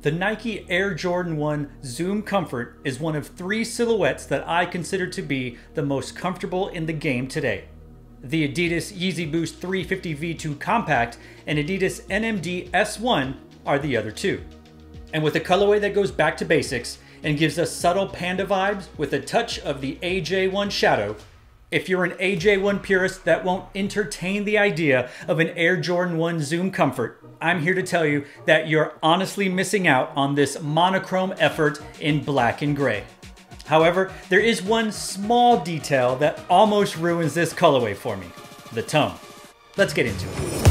The Nike Air Jordan 1 Zoom Comfort is one of 3 silhouettes that I consider to be the most comfortable in the game today. The Adidas Yeezy Boost 350 V2 Compact and Adidas NMD S1 are the other 2. And with a colorway that goes back to basics and gives us subtle panda vibes with a touch of the AJ1 shadow, if you're an AJ1 purist that won't entertain the idea of an Air Jordan 1 Zoom Comfort, I'm here to tell you that you're honestly missing out on this monochrome effort in black and gray. However, there is one small detail that almost ruins this colorway for me: the tongue. Let's get into it.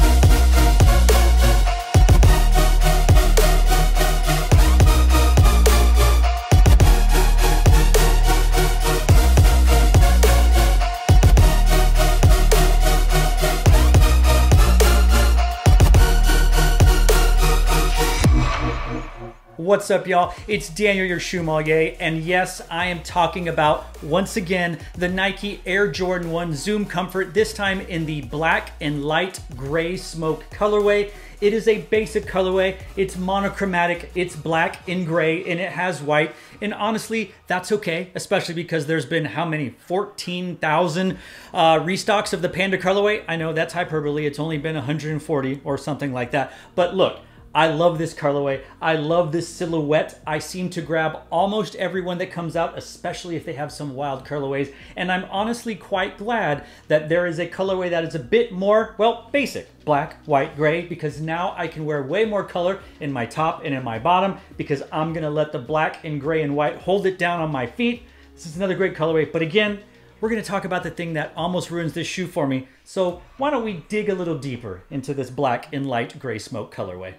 What's up, y'all? It's Daniel, your Shoemmelier, and yes, I am talking about, once again, the Nike Air Jordan 1 Zoom Comfort, this time in the black and light gray smoke colorway. It is a basic colorway, it's monochromatic, it's black and gray, and it has white, and honestly, that's okay, especially because there's been how many? 14,000 restocks of the Panda colorway? I know that's hyperbole, it's only been 140 or something like that, but look, I love this colorway. I love this silhouette. I seem to grab almost everyone that comes out, especially if they have some wild colorways. And I'm honestly quite glad that there is a colorway that is a bit more, well, basic. Black, white, gray, because now I can wear way more color in my top and in my bottom because I'm gonna let the black and gray and white hold it down on my feet. This is another great colorway, but again, we're gonna talk about the thing that almost ruins this shoe for me. So why don't we dig a little deeper into this black and light gray smoke colorway?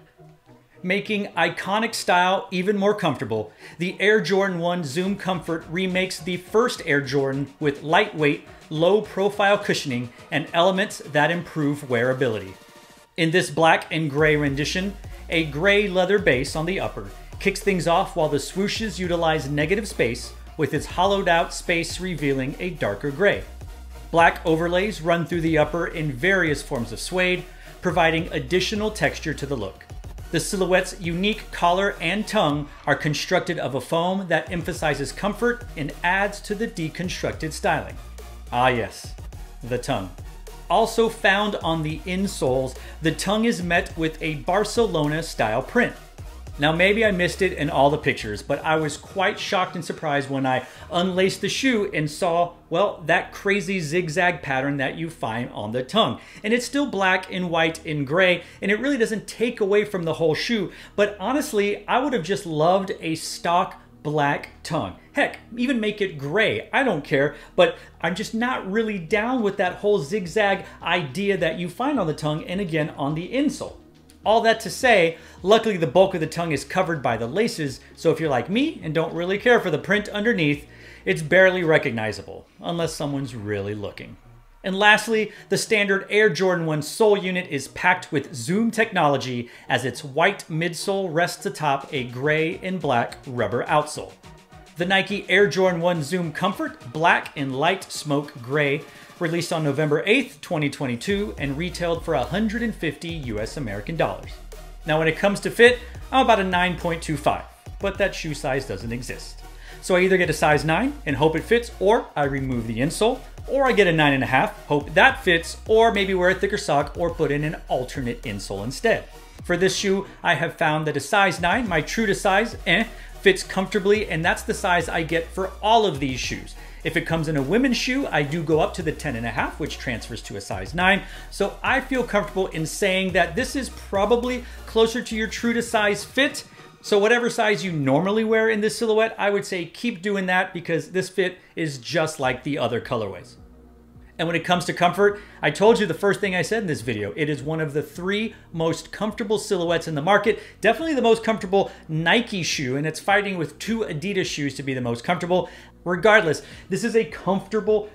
Making iconic style even more comfortable, the Air Jordan 1 Zoom Comfort remakes the first Air Jordan with lightweight, low-profile cushioning and elements that improve wearability. In this black and gray rendition, a gray leather base on the upper kicks things off while the swooshes utilize negative space, with its hollowed-out space revealing a darker gray. Black overlays run through the upper in various forms of suede, providing additional texture to the look. The silhouette's unique collar and tongue are constructed of a foam that emphasizes comfort and adds to the deconstructed styling. Ah yes, the tongue. Also found on the insoles, the tongue is met with a Barcelona-style print. Now maybe I missed it in all the pictures, but I was quite shocked and surprised when I unlaced the shoe and saw, well, that crazy zigzag pattern that you find on the tongue. And it's still black and white and gray, and it really doesn't take away from the whole shoe, but honestly, I would have just loved a stock black tongue. Heck, even make it gray, I don't care, but I'm just not really down with that whole zigzag idea that you find on the tongue and again on the insole. All that to say, luckily the bulk of the tongue is covered by the laces, so if you're like me and don't really care for the print underneath, it's barely recognizable, unless someone's really looking. And lastly, the standard Air Jordan 1 sole unit is packed with Zoom technology as its white midsole rests atop a gray and black rubber outsole. The Nike Air Jordan 1 Zoom Comfort, black and light smoke gray, released on November 8th, 2022, and retailed for 150 US American dollars. Now when it comes to fit, I'm about a 9.25, but that shoe size doesn't exist. So I either get a size 9 and hope it fits, or I remove the insole, or I get a 9.5, hope that fits, or maybe wear a thicker sock or put in an alternate insole instead. For this shoe, I have found that a size 9, my true to size, fits comfortably, and that's the size I get for all of these shoes. If it comes in a women's shoe, I do go up to the 10.5, which transfers to a size 9. So I feel comfortable in saying that this is probably closer to your true to size fit. So whatever size you normally wear in this silhouette, I would say keep doing that because this fit is just like the other colorways. And when it comes to comfort, I told you the first thing I said in this video, it is one of the 3 most comfortable silhouettes in the market, definitely the most comfortable Nike shoe, and it's fighting with 2 Adidas shoes to be the most comfortable. Regardless, this is a comfortable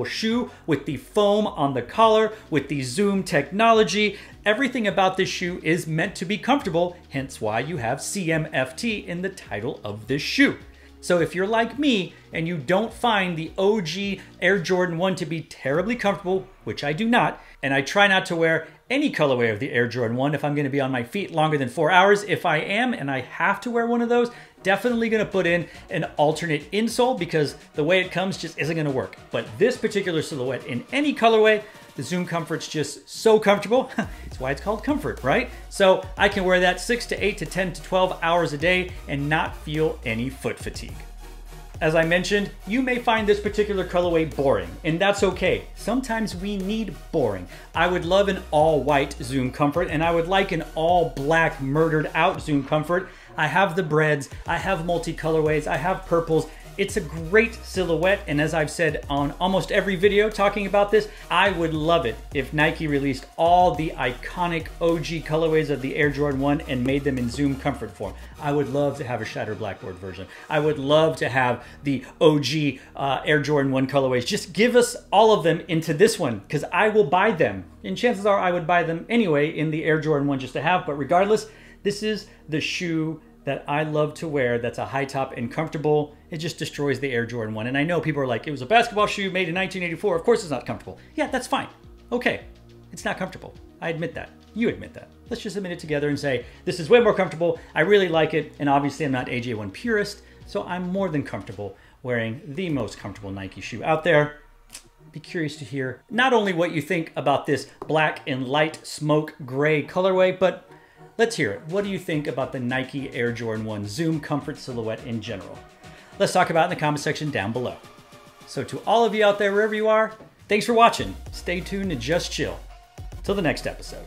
shoe with the foam on the collar, with the Zoom technology. Everything about this shoe is meant to be comfortable, hence why you have CMFT in the title of this shoe. So if you're like me and you don't find the OG Air Jordan 1 to be terribly comfortable, which I do not, and I try not to wear any colorway of the Air Jordan 1 if I'm going to be on my feet longer than 4 hours. If I am and I have to wear one of those, definitely going to put in an alternate insole because the way it comes just isn't going to work. But this particular silhouette in any colorway, the Zoom Comfort's just so comfortable. It's why it's called Comfort, right? So I can wear that 6 to 8 to 10 to 12 hours a day and not feel any foot fatigue. As I mentioned, you may find this particular colorway boring, and that's okay. Sometimes we need boring. I would love an all-white Zoom Comfort, and I would like an all-black murdered out Zoom Comfort. I have the breads, I have multi-colorways, I have purples. It's a great silhouette, and as I've said on almost every video talking about this, I would love it if Nike released all the iconic OG colorways of the Air Jordan 1 and made them in Zoom Comfort form. I would love to have a Shattered Blackboard version. I would love to have the OG Air Jordan 1 colorways. Just give us all of them into this one, because I will buy them. And chances are I would buy them anyway in the Air Jordan 1 just to have, but regardless, this is the shoe that I love to wear that's a high top and comfortable. It just destroys the Air Jordan 1. And I know people are like, it was a basketball shoe made in 1984. Of course it's not comfortable. Yeah, that's fine. Okay, it's not comfortable. I admit that. You admit that. Let's just admit it together and say, this is way more comfortable. I really like it. And obviously I'm not AJ1 purist, so I'm more than comfortable wearing the most comfortable Nike shoe out there. Be curious to hear not only what you think about this black and light smoke gray colorway, but let's hear it. What do you think about the Nike Air Jordan 1 Zoom Comfort silhouette in general? Let's talk about it in the comment section down below. So to all of you out there, wherever you are, thanks for watching. Stay tuned and just chill. Till the next episode.